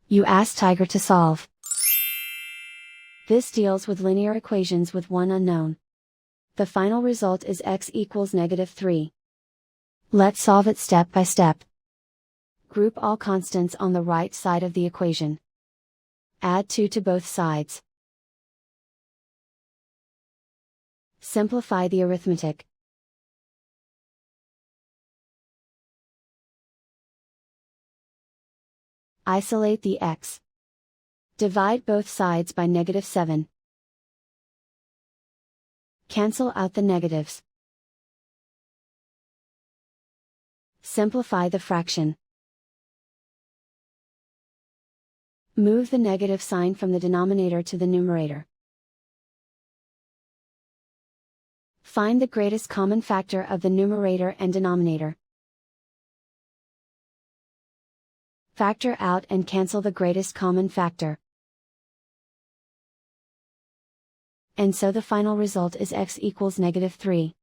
You ask Tiger to solve. This deals with linear equations with one unknown. The final result is x equals -3. Let's solve it step by step. Group all constants on the right side of the equation. Add 2 to both sides. Simplify the arithmetic. Isolate the x. Divide both sides by -7. Cancel out the negatives. Simplify the fraction. Move the negative sign from the denominator to the numerator. Find the greatest common factor of the numerator and denominator. Factor out and cancel the greatest common factor. And so the final result is x equals -3.